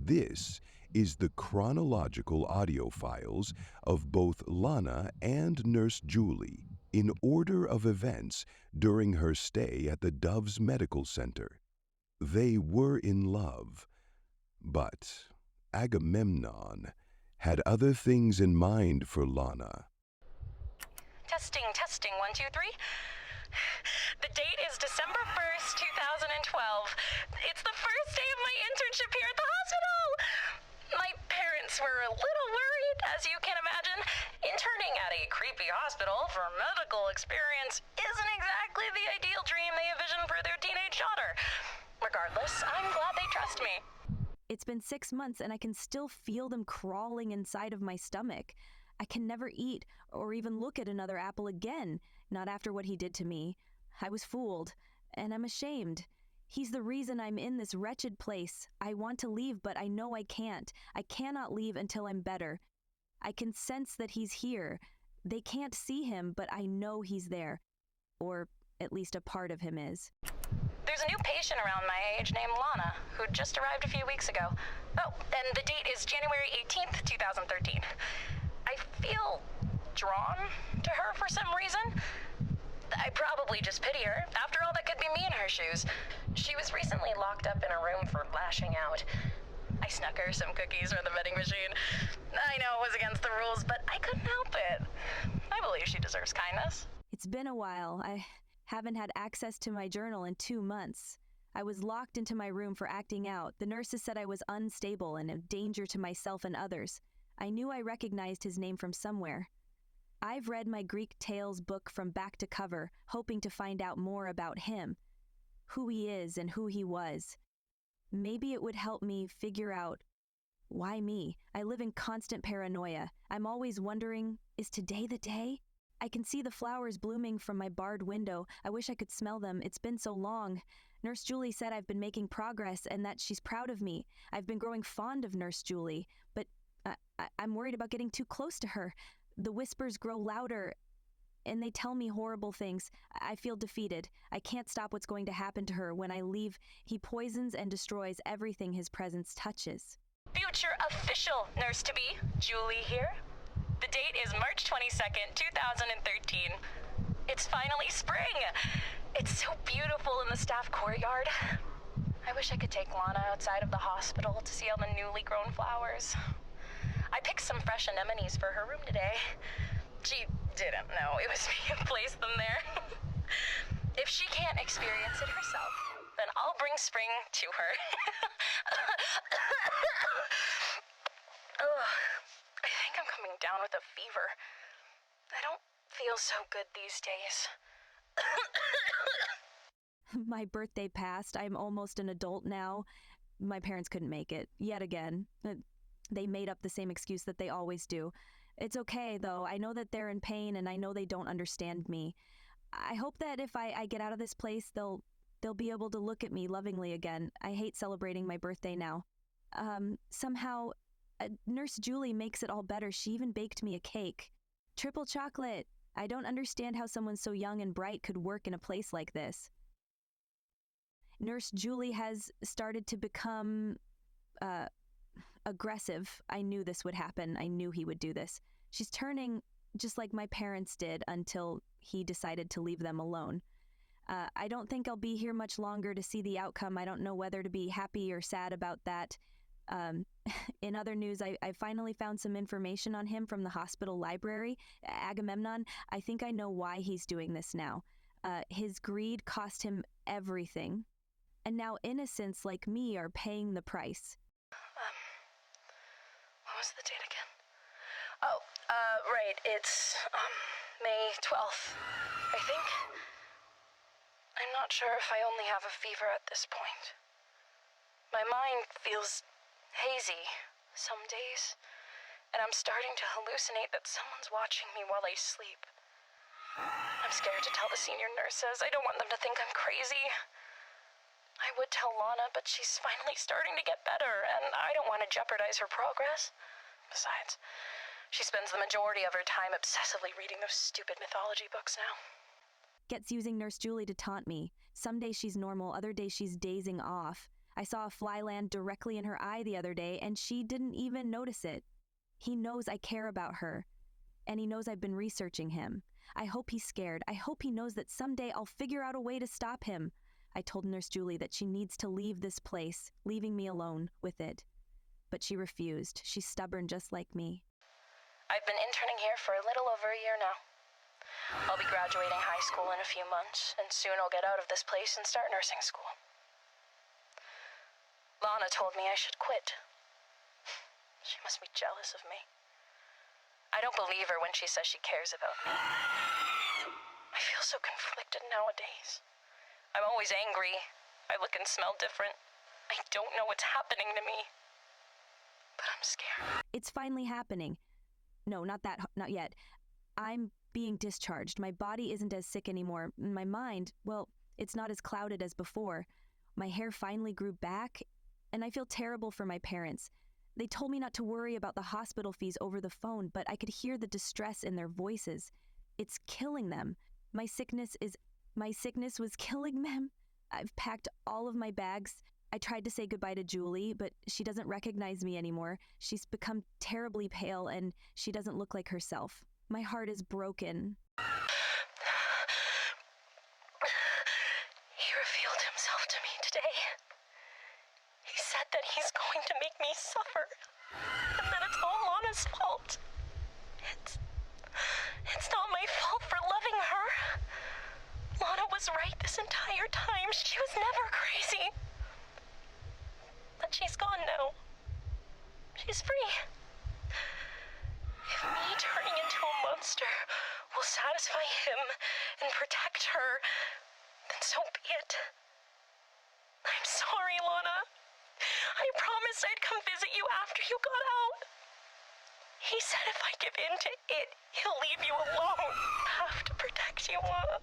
This is the chronological audio files of both Lana and Nurse Julie in order of events during her stay at the Dove's Medical Center. They were in love, but Agamemnon had other things in mind for Lana. Testing, 1, 2, 3. The date is December 1st, 2012. It's the first day of my internship here at the hospital. My parents were a little worried, as you can imagine. Interning at a creepy hospital for medical experience isn't exactly the ideal dream they envisioned for their teenage daughter. Regardless, I'm glad they trust me. It's been 6 months and I can still feel them crawling inside of my stomach. I can never eat or even look at another apple again, not after what he did to me. I was fooled, and I'm ashamed. He's the reason I'm in this wretched place. I want to leave, but I know I can't. I cannot leave until I'm better. I can sense that he's here. They can't see him, but I know he's there. Or at least a part of him is. There's a new patient around my age named Lana, who just arrived a few weeks ago. Oh, and the date is January 18th, 2013. I feel drawn to her for some reason. I probably just pity her. After all, that could be me in her shoes. She was recently locked up in a room for lashing out. I snuck her some cookies from the vending machine. I know it was against the rules, but I couldn't help it. I believe she deserves kindness. It's been a while. I haven't had access to my journal in 2 months. I was locked into my room for acting out. The nurses said I was unstable and a danger to myself and others. I knew I recognized his name from somewhere. I've read my Greek tales book from back to cover, hoping to find out more about him, who he is and who he was. Maybe it would help me figure out, why me? I live in constant paranoia. I'm always wondering, is today the day? I can see the flowers blooming from my barred window. I wish I could smell them. It's been so long. Nurse Julie said I've been making progress and that she's proud of me. I've been growing fond of Nurse Julie, but I'm worried about getting too close to her. The whispers grow louder, and they tell me horrible things. I feel defeated. I can't stop what's going to happen to her. When I leave, he poisons and destroys everything his presence touches. Future official nurse-to-be, Julie here. The date is March 22nd, 2013. It's finally spring. It's so beautiful in the staff courtyard. I wish I could take Lana outside of the hospital to see all the newly grown flowers. I picked some fresh anemones for her room today. She didn't know it was me who placed them there. If she can't experience it herself, then I'll bring spring to her. Ugh, I think I'm coming down with a fever. I don't feel so good these days. My birthday passed. I'm almost an adult now. My parents couldn't make it, yet again. They made up the same excuse that they always do. It's okay, though. I know that they're in pain, and I know they don't understand me. I hope that if I get out of this place, they'll be able to look at me lovingly again. I hate celebrating my birthday now. Somehow, Nurse Julie makes it all better. She even baked me a cake. Triple chocolate. I don't understand how someone so young and bright could work in a place like this. Nurse Julie has started to become, aggressive. I knew this would happen. I knew he would do this. She's turning just like my parents did until he decided to leave them alone. I don't think I'll be here much longer to see the outcome. I don't know whether to be happy or sad about that. In other news, I finally found some information on him from the hospital library. Agamemnon, I think I know why he's doing this now. His greed cost him everything. And now innocents like me are paying the price. What was the date again? Oh, right, it's, May 12th, I think. I'm not sure if I only have a fever at this point. My mind feels hazy some days, and I'm starting to hallucinate that someone's watching me while I sleep. I'm scared to tell the senior nurses. I don't want them to think I'm crazy. I would tell Lana, but she's finally starting to get better, and I don't want to jeopardize her progress. Besides, she spends the majority of her time obsessively reading those stupid mythology books now. Gets using Nurse Julie to taunt me. Some days she's normal, other days she's dazing off. I saw a fly land directly in her eye the other day, and she didn't even notice it. He knows I care about her, and he knows I've been researching him. I hope he's scared. I hope he knows that someday I'll figure out a way to stop him. I told Nurse Julie that she needs to leave this place, leaving me alone with it. But she refused. She's stubborn just like me. I've been interning here for a little over a year now. I'll be graduating high school in a few months, and soon I'll get out of this place and start nursing school. Lana told me I should quit. She must be jealous of me. I don't believe her when she says she cares about me. I feel so conflicted nowadays. I'm always angry. I look and smell different. I don't know what's happening to me. But I'm scared. It's finally happening. No, not yet. I'm being discharged. My body isn't as sick anymore. My mind, well, it's not as clouded as before. My hair finally grew back, and I feel terrible for my parents. They told me not to worry about the hospital fees over the phone, but I could hear the distress in their voices. It's killing them. My sickness was killing them. I've packed all of my bags. I tried to say goodbye to Julie, but she doesn't recognize me anymore. She's become terribly pale, and she doesn't look like herself. My heart is broken. He revealed himself to me today. He said that he's going to make me suffer, and that it's all Lana's fault. It's not my fault for loving her. Lana was right this entire time. She was never crazy. But she's gone now. She's free. If me turning into a monster will satisfy him and protect her, then so be it. I'm sorry, Lana. I promised I'd come visit you after you got out. He said if I give in to it, he'll leave you alone. I have to protect you, Lana.